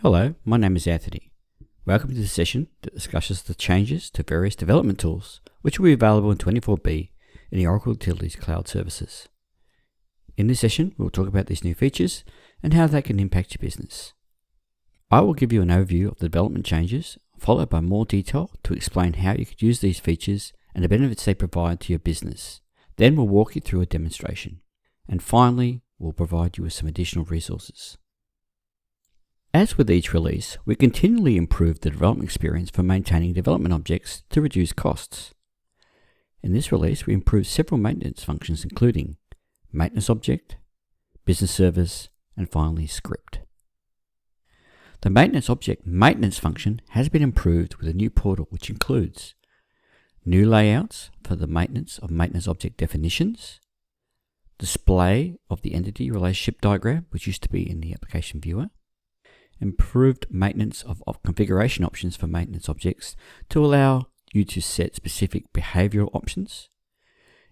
Hello, my name is Anthony. Welcome to this session that discusses the changes to various development tools which will be available in 24B in the Oracle Utilities Cloud Services. In this session, we'll talk about these new features and how they can impact your business. I will give you an overview of the development changes, followed by more detail to explain how you could use these features and the benefits they provide to your business. Then we'll walk you through a demonstration. And finally, we'll provide you with some additional resources. As with each release, we continually improve the development experience for maintaining development objects to reduce costs. In this release, we improved several maintenance functions including maintenance object, business service, and finally script. The maintenance object maintenance function has been improved with a new portal which includes new layouts for the maintenance of maintenance object definitions, display of the entity relationship diagram which used to be in the application viewer, improved maintenance of configuration options for maintenance objects to allow you to set specific behavioral options,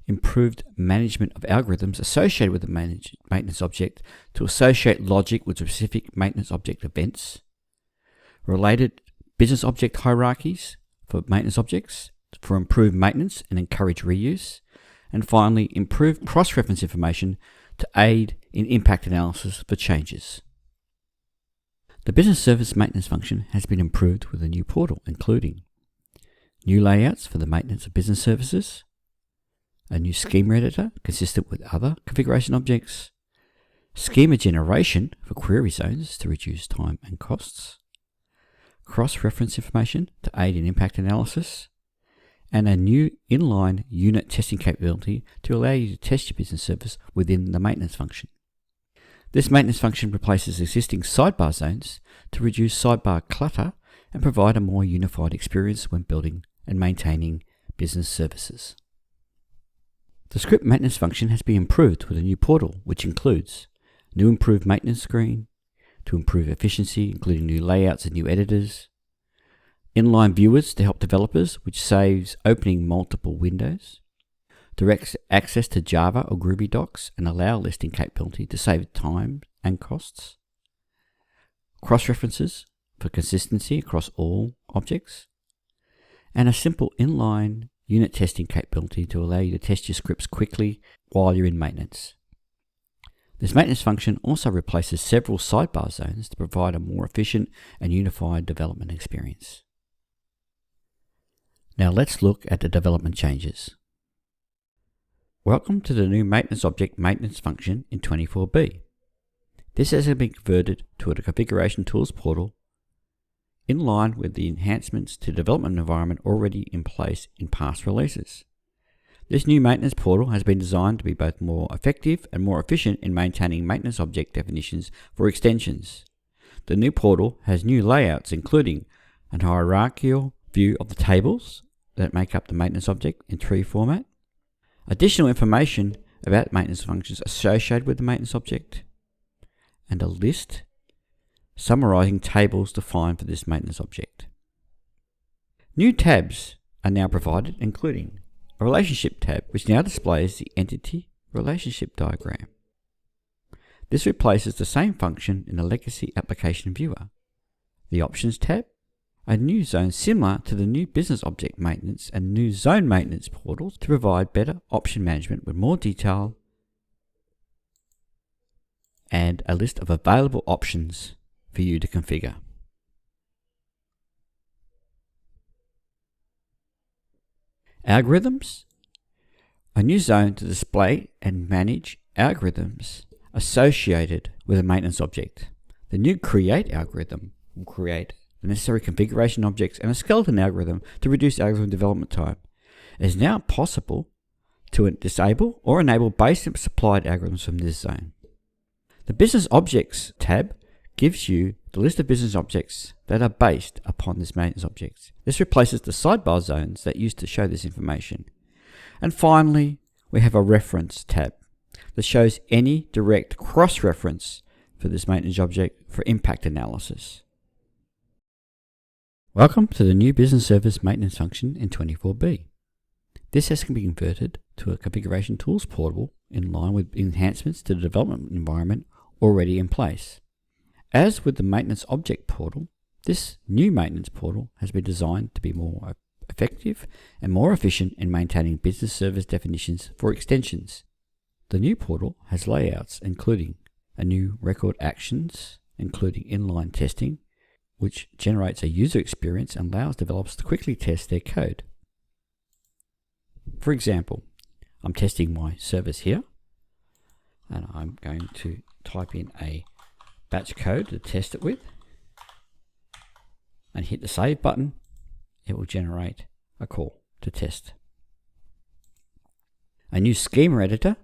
improved management of algorithms associated with the maintenance object to associate logic with specific maintenance object events, related business object hierarchies for maintenance objects for improved maintenance and encourage reuse, and finally improved cross-reference information to aid in impact analysis for changes. The business service maintenance function has been improved with a new portal, including new layouts for the maintenance of business services, a new schema editor consistent with other configuration objects, schema generation for query zones to reduce time and costs, cross-reference information to aid in impact analysis, and a new inline unit testing capability to allow you to test your business service within the maintenance function. This maintenance function replaces existing sidebar zones to reduce sidebar clutter and provide a more unified experience when building and maintaining business services. The script maintenance function has been improved with a new portal which includes new improved maintenance screen to improve efficiency, including new layouts and new editors, inline viewers to help developers, which saves opening multiple windows, direct access to Java or Groovy docs and allow listing capability to save time and costs, cross-references for consistency across all objects, and a simple inline unit testing capability to allow you to test your scripts quickly while you're in maintenance. This maintenance function also replaces several sidebar zones to provide a more efficient and unified development experience. Now let's look at the development changes. Welcome to the new maintenance object maintenance function in 24B. This has been converted to a configuration tools portal in line with the enhancements to development environment already in place in past releases. This new maintenance portal has been designed to be both more effective and more efficient in maintaining maintenance object definitions for extensions. The new portal has new layouts including a hierarchical view of the tables that make up the maintenance object in tree format, additional information about maintenance functions associated with the maintenance object, and a list summarizing tables defined for this maintenance object. New tabs are now provided, including a relationship tab, which now displays the entity relationship diagram. This replaces the same function in the legacy application viewer. The options tab, a new zone similar to the new business object maintenance and new zone maintenance portals to provide better option management with more detail, and a list of available options for you to configure. Algorithms, a new zone to display and manage algorithms associated with a maintenance object. The new create algorithm will create the necessary configuration objects and a skeleton algorithm to reduce algorithm development time. It is now possible to disable or enable base supplied algorithms from this zone. The Business Objects tab gives you the list of business objects that are based upon this maintenance object. This replaces the sidebar zones that used to show this information. And finally, we have a Reference tab that shows any direct cross-reference for this maintenance object for impact analysis. Welcome to the new business service maintenance function in 24B. This has been converted to a configuration tools portal in line with enhancements to the development environment already in place. As with the Maintenance Object Portal, this new Maintenance Portal has been designed to be more effective and more efficient in maintaining business service definitions for extensions. The new portal has layouts including a new record actions, including inline testing, which generates a user experience and allows developers to quickly test their code. For example, I'm testing my service here, and I'm going to type in a batch code to test it with, and hit the save button. It will generate a call to test. A new schema editor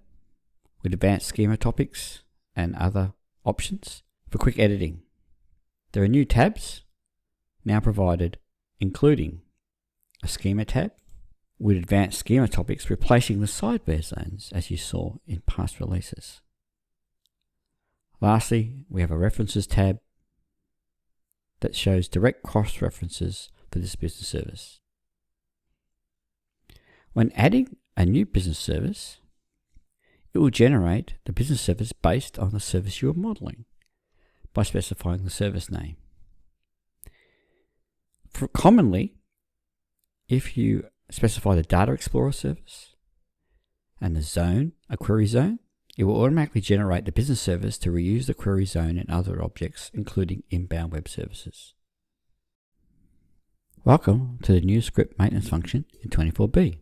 with advanced schema topics and other options for quick editing. There are new tabs now provided, including a schema tab with advanced schema topics replacing the sidebar zones as you saw in past releases. Lastly, we have a references tab that shows direct cross-references for this business service. When adding a new business service, it will generate the business service based on the service you are modeling by specifying the service name. Commonly, if you specify the Data Explorer service and the zone, a query zone, it will automatically generate the business service to reuse the query zone and other objects, including inbound web services. Welcome to the new script maintenance function in 24B.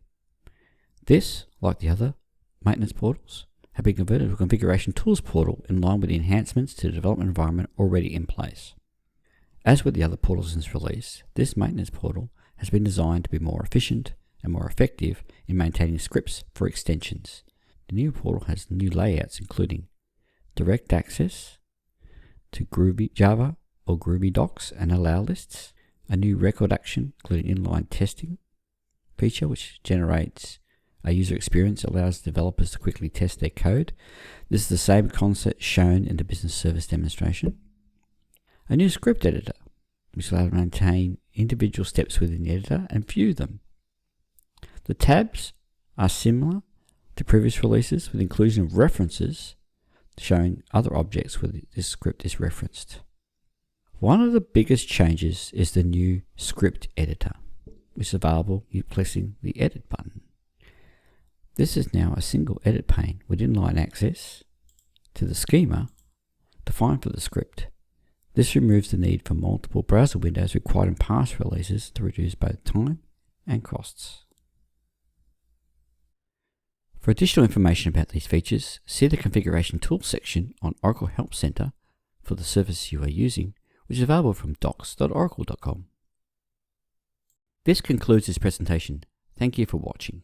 This, like the other maintenance portals, have been converted to a configuration tools portal in line with the enhancements to the development environment already in place. As with the other portals in this release, this maintenance portal has been designed to be more efficient and more effective in maintaining scripts for extensions. The new portal has new layouts including direct access to Groovy Java or Groovy docs and allow lists, a new record action including inline testing feature which generates a user experience that allows developers to quickly test their code. This is the same concept shown in the business service demonstration. A new script editor, which allows to maintain individual steps within the editor and view them. The tabs are similar to previous releases with inclusion of references showing other objects where this script is referenced. One of the biggest changes is the new script editor, which is available by pressing the edit button. This is now a single edit pane with inline access to the schema defined for the script. This removes the need for multiple browser windows required in past releases to reduce both time and costs. For additional information about these features, see the Configuration Tools section on Oracle Help Center for the service you are using, which is available from docs.oracle.com. This concludes this presentation. Thank you for watching.